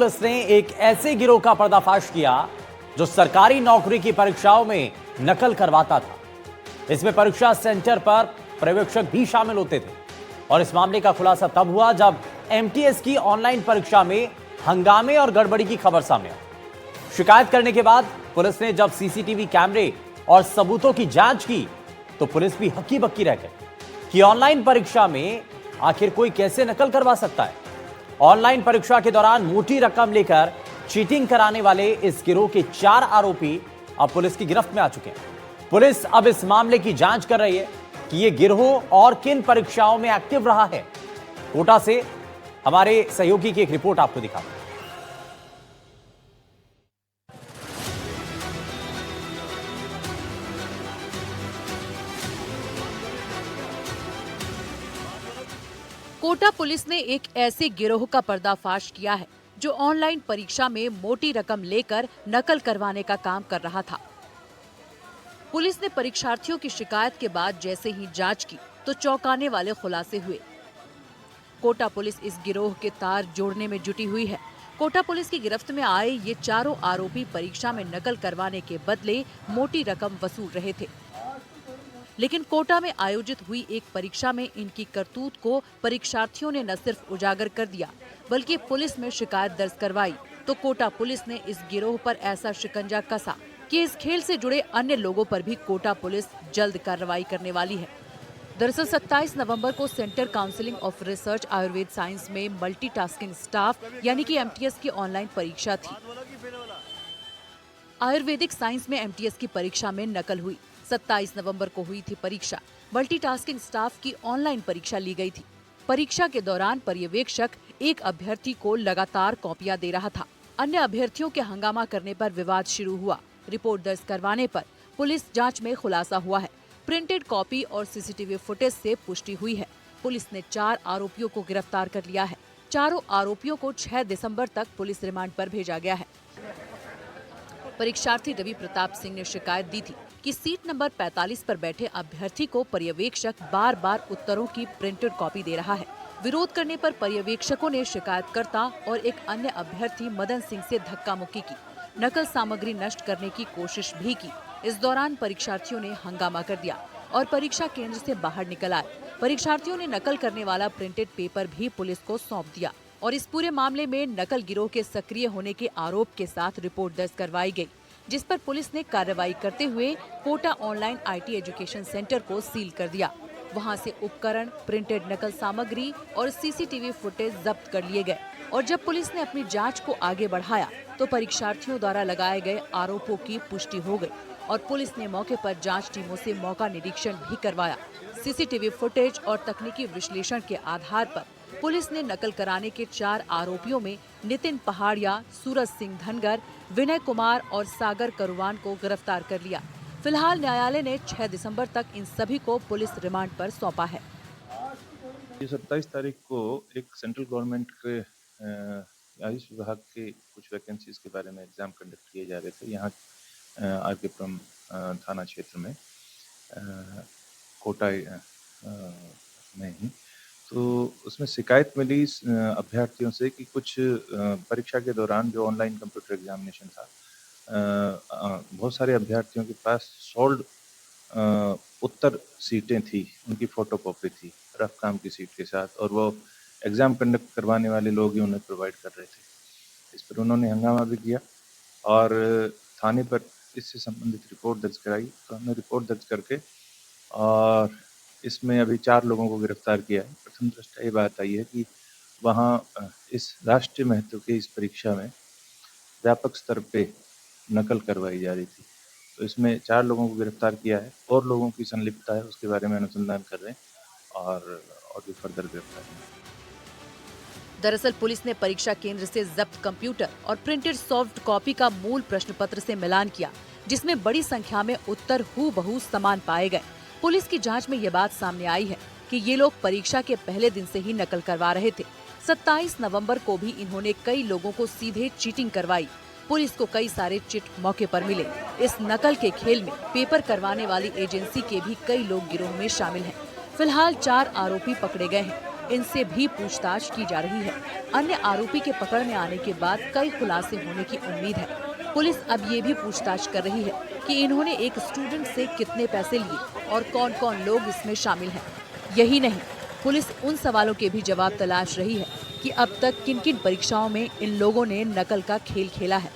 Police ने एक ऐसे गिरोह का पर्दाफाश किया जो सरकारी नौकरी की परीक्षाओं में नकल करवाता था। इसमें परीक्षा सेंटर पर पर्यवेक्षक भी शामिल होते थे और इस मामले का खुलासा तब हुआ जब एमटीएस की ऑनलाइन परीक्षा में हंगामे और गड़बड़ी की खबर सामने आई। शिकायत करने के बाद पुलिस ने जब सीसीटीवी कैमरे और सबूतों की जांच की तो पुलिस भी हक्की बक्की रह गई कि ऑनलाइन परीक्षा में आखिर कोई कैसे नकल करवा सकता है। ऑनलाइन परीक्षा के दौरान मोटी रकम लेकर चीटिंग कराने वाले इस गिरोह के 4 आरोपी अब पुलिस की गिरफ्त में आ चुके हैं। पुलिस अब इस मामले की जांच कर रही है कि यह गिरोह और किन परीक्षाओं में एक्टिव रहा है। कोटा से हमारे सहयोगी की एक रिपोर्ट आपको दिखाते हैं। कोटा पुलिस ने एक ऐसे गिरोह का पर्दाफाश किया है जो ऑनलाइन परीक्षा में मोटी रकम लेकर नकल करवाने का काम कर रहा था। पुलिस ने परीक्षार्थियों की शिकायत के बाद जैसे ही जांच की तो चौंकाने वाले खुलासे हुए। कोटा पुलिस इस गिरोह के तार जोड़ने में जुटी हुई है। कोटा पुलिस की गिरफ्त में आए ये चारों आरोपी परीक्षा में नकल करवाने के बदले मोटी रकम वसूल रहे थे, लेकिन कोटा में आयोजित हुई एक परीक्षा में इनकी करतूत को परीक्षार्थियों ने न सिर्फ उजागर कर दिया बल्कि पुलिस में शिकायत दर्ज करवाई तो कोटा पुलिस ने इस गिरोह पर ऐसा शिकंजा कसा कि इस खेल से जुड़े अन्य लोगों पर भी कोटा पुलिस जल्द कार्रवाई करने वाली है। दरअसल 27 नवंबर को centre counselling of research Ayurveda science में मल्टीटास्किंग स्टाफ यानी कि एमटीएस की ऑनलाइन परीक्षा थी। आयुर्वेदिक साइंस में एमटीएस की परीक्षा में नकल हुई। 27 नवंबर को हुई थी परीक्षा। मल्टीटास्किंग स्टाफ की ऑनलाइन परीक्षा ली गई थी। परीक्षा के दौरान पर्यवेक्षक एक अभ्यर्थी को लगातार कॉपियां दे रहा था। अन्य अभ्यर्थियों के हंगामा करने पर विवाद शुरू हुआ। रिपोर्ट दर्ज करवाने पर पुलिस जांच में खुलासा हुआ है। प्रिंटेड कॉपी और सीसीटीवी फुटेज से पुष्टि हुई है। पुलिस ने 4 आरोपियों को गिरफ्तार कर लिया है। चारों आरोपियों को 6 दिसंबर तक पुलिस रिमांड पर भेजा गया है। परीक्षार्थी रवि प्रताप सिंह ने शिकायत दी थी कि सीट नंबर 45 पर बैठे अभ्यर्थी को पर्यवेक्षक बार बार उत्तरों की प्रिंटेड कॉपी दे रहा है। विरोध करने पर पर्यवेक्षकों ने शिकायतकर्ता और एक अन्य अभ्यर्थी मदन सिंह से धक्का मुक्की की, नकल सामग्री नष्ट करने की कोशिश भी की। इस दौरान परीक्षार्थियों ने हंगामा कर दिया और परीक्षा केंद्र से बाहर निकल आए। परीक्षार्थियों ने नकल करने वाला प्रिंटेड पेपर भी पुलिस को सौंप दिया और इस पूरे मामले में नकल गिरोह के सक्रिय होने के आरोप के साथ रिपोर्ट दर्ज करवाई गई, जिस पर पुलिस ने कार्रवाई करते हुए Kota online IT education centre को सील कर दिया। वहां से उपकरण, प्रिंटेड नकल सामग्री और सीसीटीवी फुटेज जब्त कर लिए गए और जब पुलिस ने अपनी जांच को आगे बढ़ाया तो परीक्षार्थियों द्वारा लगाए गए आरोपों की पुष्टि हो गई और पुलिस ने मौके पर जांच टीमों से मौका निरीक्षण भी करवाया। सीसीटीवी फुटेज और तकनीकी विश्लेषण के आधार पर पुलिस ने नकल कराने के 4 आरोपियों में नितिन पहाड़िया, सूरज सिंह धनगर, विनय कुमार और सागर करुवान को गिरफ्तार कर लिया। फिलहाल न्यायालय ने 6 दिसंबर तक इन सभी को पुलिस रिमांड पर सौंपा है। 27 तारीख को एक सेंट्रल गवर्नमेंट के आयुष विभाग के कुछ वैकेंसीज के बारे में एग्जाम कंडक्ट किए जा रहे थे यहाँ आरकेपुरम थाना क्षेत्र में कोटा में ही। तो उसमें शिकायत मिली अभ्यर्थियों से कि कुछ परीक्षा के दौरान जो ऑनलाइन कंप्यूटर एग्जामिनेशन था, बहुत सारे अभ्यर्थियों के पास सोल्ड उत्तर सीटें थी, उनकी फोटोकॉपी थी रफ काम की सीट के साथ, और वो एग्जाम कंडक्ट करवाने वाले लोग ही उन्हें प्रोवाइड कर रहे थे। इस पर उन्होंने हंगामा भी किया और थाने पर इससे संबंधित रिपोर्ट दर्ज कराई। तो हमने रिपोर्ट दर्ज करके और इसमें अभी 4 लोगों को गिरफ्तार किया है। प्रथम दृष्टया ये बात आई है कि वहाँ इस राष्ट्रीय महत्व की इस परीक्षा में व्यापक स्तर पे नकल करवाई जा रही थी। तो इसमें 4 लोगों को गिरफ्तार किया है और लोगों की संलिप्तता है उसके बारे में अनुसंधान कर रहे हैं और भी फर्दर गिरफ्तार हैं। दरअसल पुलिस ने परीक्षा केंद्र से जब्त कंप्यूटर और प्रिंटेड सॉफ्ट कॉपी का मूल प्रश्न पत्र से मिलान किया, जिसमें बड़ी संख्या में उत्तर हूबहू समान पाए गए। पुलिस की जांच में ये बात सामने आई है कि ये लोग परीक्षा के पहले दिन से ही नकल करवा रहे थे। 27 नवंबर को भी इन्होंने कई लोगों को सीधे चीटिंग करवाई। पुलिस को कई सारे चिट मौके पर मिले। इस नकल के खेल में पेपर करवाने वाली एजेंसी के भी कई लोग गिरोह में शामिल हैं। फिलहाल 4 आरोपी पकड़े गए हैं। इनसे भी पूछताछ की जा रही है। अन्य आरोपी के पकड़ में आने के बाद कई खुलासे होने की उम्मीद है। पुलिस अब ये भी पूछताछ कर रही है कि इन्होंने एक स्टूडेंट से कितने पैसे लिए और कौन कौन लोग इसमें शामिल हैं। यही नहीं, पुलिस उन सवालों के भी जवाब तलाश रही है कि अब तक किन किन परीक्षाओं में इन लोगों ने नकल का खेल खेला है।